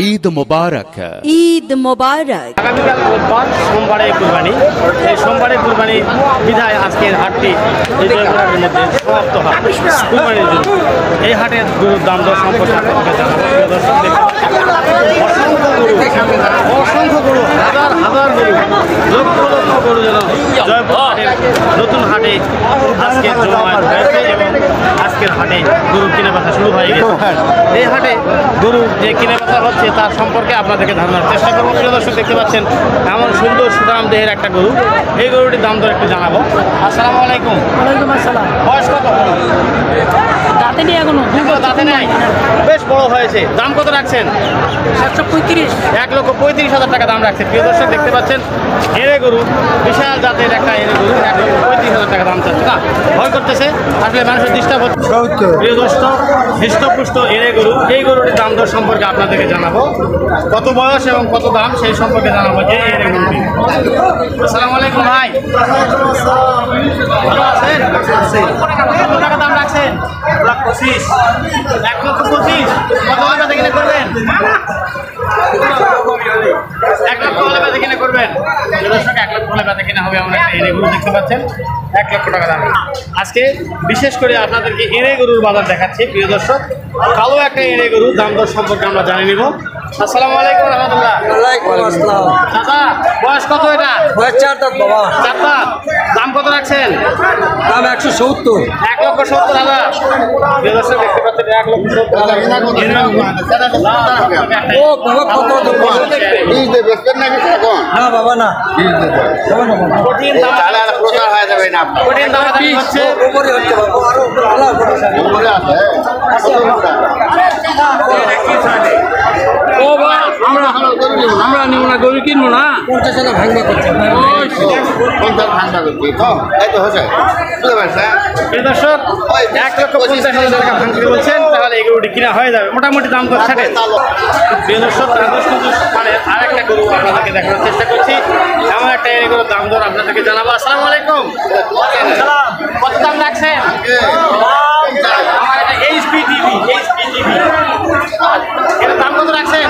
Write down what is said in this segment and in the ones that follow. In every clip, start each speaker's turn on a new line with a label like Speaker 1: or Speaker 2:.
Speaker 1: ঈদ মোবারক।
Speaker 2: ঈদ মোবারক।
Speaker 3: আগামীকাল রোববার সোমবারে কুরবানি, এই সোমবারে কুরবানি বিধায় আজকের হাটটি এই জয়পুরহাটের মধ্যে সমাপ্ত হয় কুরবানির জন্য। এই হাটের গরুর দাম দর সম্পর্কে আপনাকে জানাবো। প্রিয় দর্শক, অসংখ্য গরু, হাজার হাজার গরু, লক্ষ লক্ষ গরু যেন জয়পুরহাটের নতুন হাটে আজকের জমায়েত হয়েছে এবং আজকের হাটে গরু কিনে বেচা শুরু হয়ে গেছে। এই হাটে গরু যে কিনে বেচা হচ্ছে তার সম্পর্কে আপনাদেরকে ধারণার চেষ্টা করবো। প্রিয় দর্শক, দেখতে পাচ্ছেন এমন সুন্দর সুঠাম দেহের একটা গরু। এই গরুটির দাম দর একটু জানাবো। আসসালামু আলাইকুম।
Speaker 2: ওয়ালাইকুম আসসালাম।
Speaker 3: বয়স কত?
Speaker 2: দাঁতে নেই এখনো,
Speaker 3: দাঁতে নেই, বেশ বড় হয়েছে। দাম কত রাখছেন?
Speaker 2: 735।
Speaker 3: 1,35,000 টাকা দাম রাখছে। প্রিয় দর্শক, দেখতে পাচ্ছেন এড়ে গরু, বিশাল জাতের একটা এড়ে গরু, 1,35,000 টাকা দাম চাচ্ছে। না, ভয় করতেছে, আসলে মানুষের ডিস্টার্ব হচ্ছে। প্রিয় দর্শক, হৃষ্টপুষ্ট এড়ে গরু, এই গরুটির দাম দর সম্পর্কে আপনাদেরকে জানাবো। কত বয়স এবং কত দাম সেই সম্পর্কে জানাবো। এই এড়ে গরুটি। আসসালামু আলাইকুম ভাই, ভালো আছেন? কত টাকা দাম রাখছেন? 1,25,000। 1,25,000 কত টাকা কিনে করবেন? 1 লক্ষ হলে বেচা কিনা করবেন। দর্শক, 1 লক্ষ হলে বেচা কিনা হবে। আমরা একটা এড়ে গরু দেখতে পাচ্ছেন, 1 লক্ষ টাকা দাম। আজকে বিশেষ করে আপনাদেরকে এড়ে গরুর বাজার দেখাচ্ছি। প্রিয় দর্শক, কালো একটা এড়ে গরুর দাম দর সম্পর্কে আমরা জানিয়ে নিব। আসসালামু আলাইকুম রহমতুল্লাহ। দাদা, বয়স কত এটা?
Speaker 4: বয়স 4 দাঁত বাবা।
Speaker 3: 4 দাঁত। দাম কত রাখছেন?
Speaker 4: দাম 170।
Speaker 3: 1,70,000। প্রিয় দর্শক, দেখতে পাচ্ছেন 1,70,000।
Speaker 4: ও বাবা, কত না বাবা, না
Speaker 3: কঠিন দাম হয়ে যাবে না, কঠিন দাম হচ্ছে।
Speaker 4: উপরে হচ্ছে বাবা, আরো
Speaker 3: ও ভাই, আমরা নিব না, গরু কিনবো না।
Speaker 4: 50 টাকা ভাঙবা করছে।
Speaker 3: দর্শক, 1,50,000 টাকা ভাঙতে বলছেন, তাহলে এই গরুটি কিনা হয়ে যাবে। মোটামুটি দাম দর থাকে। প্রিয় দর্শক, মানে আর একটা গরু আপনাদেরকে দেখানোর চেষ্টা করছি। এমন একটা এই গরুর দাম দর আপনাদেরকে জানাবো। আসসালামু আলাইকুম। কত দাম রাখছেন? আমার এটা HPTV। এটার দাম কত রাখছেন?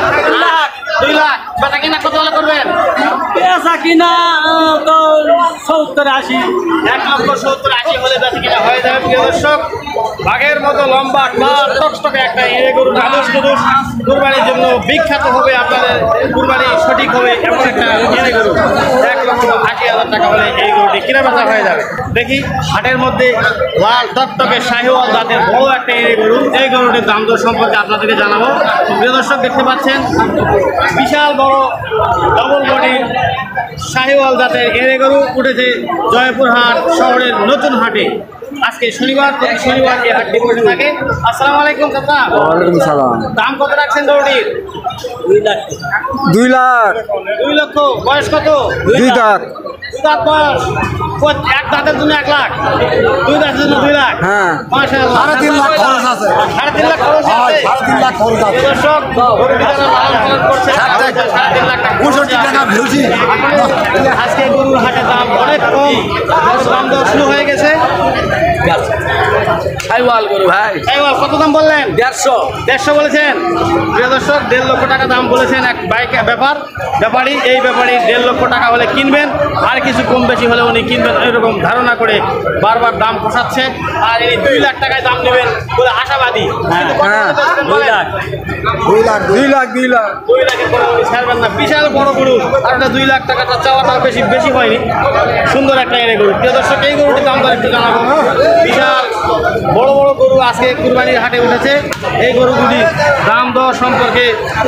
Speaker 3: 2 লাখ। বেচা কিনা কত হলে করবেন?
Speaker 2: পেঁচা কিনা 70-80।
Speaker 3: 1,70,000-80 হলে বেচা কিনা হয়ে যাবে। প্রিয় দর্শক, বাঘের মতো লম্বা টকটকে একটা এড়ে গরু আদর্শ কুরবানির জন্য বিখ্যাত হবে। আপনাদের কুরবানি সঠিক হবে এমন একটা এড়ে গরু 1,80,000 টাকা হলে এই গরুটি কিনা বেচা হয়ে যাবে। দেখি হাটের মধ্যে লাল টকটকে শাহিওয়াল জাতের বড় একটা এড়ে গরু, এই গরুটির দাম দর সম্পর্কে আপনাদেরকে জানাবো। প্রিয় দর্শক, দেখতে পাচ্ছেন বিশাল বড় ডবল বডির শাহিওয়াল জাতের এড়ে গরু উঠেছে জয়পুরহাট শহরের নতুন হাটে। আজকে শনিবার, প্রতি শনিবার এই হাটটি বসে থাকে। আসসালামু আলাইকুম কাকা।
Speaker 4: ওয়ালাইকুম সালাম।
Speaker 3: দাম কত রাখছেন গরুটির?
Speaker 4: 2 লাখ।
Speaker 3: 2 লক্ষ। বয়স কত?
Speaker 4: 2 দাঁত।
Speaker 3: 2 দাঁত বয়স। এক দাঁতের জন্য 1 লাখ, 2 দাঁতের জন্য 2 লাখ।
Speaker 4: হ্যাঁ,
Speaker 3: মাশাআল্লাহ।
Speaker 4: 3.5 লাখ খরচ আছে।
Speaker 3: 3.5 লাখ খরচ আছে।
Speaker 4: 3.5 লাখ খরচ আছে।
Speaker 3: দর্শক, গরুটি যারা লালন পালন করছে 3.5 লাখ টাকা।
Speaker 4: 65 টাকা ভেউছি।
Speaker 3: আজকে গরুর হাটে দাম অনেক কম, দাম দর শুরু হয়ে গেছে।
Speaker 4: শাহিওয়াল গরু ভাই।
Speaker 3: শাহিওয়াল কত দাম বললেন?
Speaker 4: 150
Speaker 3: বলেছেন। প্রিয় দর্শক, 1.5 লক্ষ টাকা দাম বলেছেন এক ব্যাপারী। এই ব্যাপারী 1.5 লক্ষ টাকা হলে কিনবেন, আর কিছু কম বেশি হলে উনি কিনবেন এরকম ধারণা করে বারবার দাম পোষাচ্ছে। আর এই 2 লাখ টাকায় দাম নেবেন বলে আশাবাদী।
Speaker 4: হ্যাঁ,
Speaker 3: 2 লাখ।
Speaker 4: 2 লাখ। 2 লাখ।
Speaker 3: 2 লাখের করে উনি ছাড়বেন না। বিশাল বড় গরু, আর একটা 2 লাখ টাকাটা চাওয়াটা বেশি হয়নি। সুন্দর একটা এড়ে গরু। প্রিয় দর্শক, এই গরুটির দাম দর একটু জানাবো। বিশাল বড় বড় গরু আজকে কুরবানির হাটে উঠেছে। এই গরুগুলির দাম দর সম্পর্কে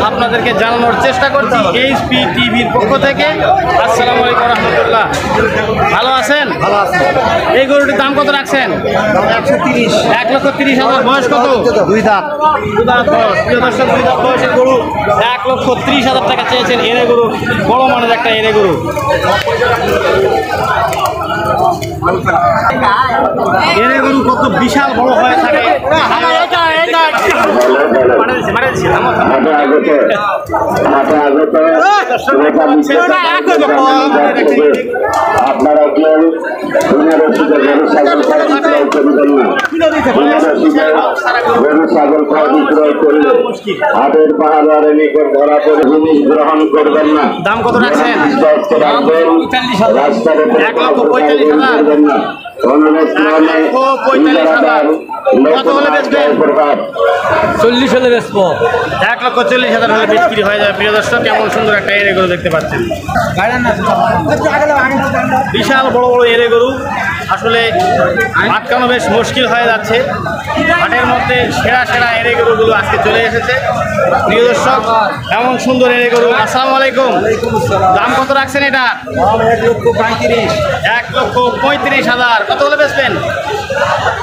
Speaker 3: আপনাদেরকে জানানোর চেষ্টা করছি HPTVর পক্ষ থেকে। আসসালামু আলাইকুম রহমতুল্লাহ। ভালো আছেন?
Speaker 4: ভালো আছে।
Speaker 3: এই গরুটির দাম কত রাখছেন?
Speaker 4: 130।
Speaker 3: 1,30,000। বয়স কত?
Speaker 4: 2 দাঁত।
Speaker 3: 2 দাঁত বয়স। প্রিয় দর্শক, 2 দাঁত বয়সের গরু 1,30,000 টাকা চেয়েছেন। এড়ে গরু, বড় মানের একটা এড়ে গরু। এড়ে গরু কত বিশাল বড় হয়ে থাকে।
Speaker 5: আপনারা
Speaker 1: করবেন না। গরু ছাগল খাওয়া বিক্রয় করলে হাটের পাহাড়ের নিকট ধরা পড়ে জিনিস গ্রহণ করবেন না।
Speaker 3: দাম কত রাখছেন?
Speaker 1: রাখবেন, রাস্তাঘাটে করবেন না। অনুরোধ নামে
Speaker 3: 1,45,000 কত হলে বেচবেন?
Speaker 2: 40 হলে বেচবো।
Speaker 3: 1,40,000 হলে বিক্রি হয়ে যাবে। প্রিয় দর্শক, কেমন সুন্দর একটা এরে গরু দেখতে পাচ্ছেন। বিশাল বড় বড় এরে গরু, আসলে আটকানো বেশ মুশকিল হয়ে যাচ্ছে। হাটের মধ্যে সেরা সেরা এরে গরুগুলো আজকে চলে এসেছে। প্রিয় দর্শক, এমন সুন্দর এরে গরু। আসসালামু আলাইকুম। দাম কত রাখছেন এটা? 1,35,000। কত হলে বেচবেন?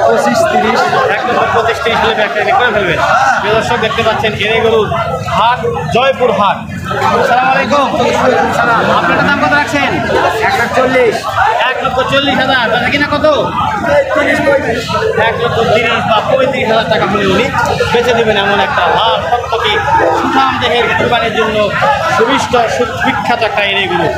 Speaker 4: 25-30।
Speaker 3: 1,25,000 হলে বিক্রি করে ফেলবেন। প্রিয় দর্শক, দেখতে পাচ্ছেন এরে গরুর হাট, জয়পুর হাট। আসসালামু আলাইকুম। আপনার দাম কত রাখছেন? 1,40,000। দাদা কিনা কত? 1,30,000 বা 35,000 টাকা হলে উনি বেচে দেবেন। এমন একটা লাল টকটকে সুঠাম দেহের কুরবানির জন্য সুবিষ্ট সুবিখ্যাত একটা এরে গরু।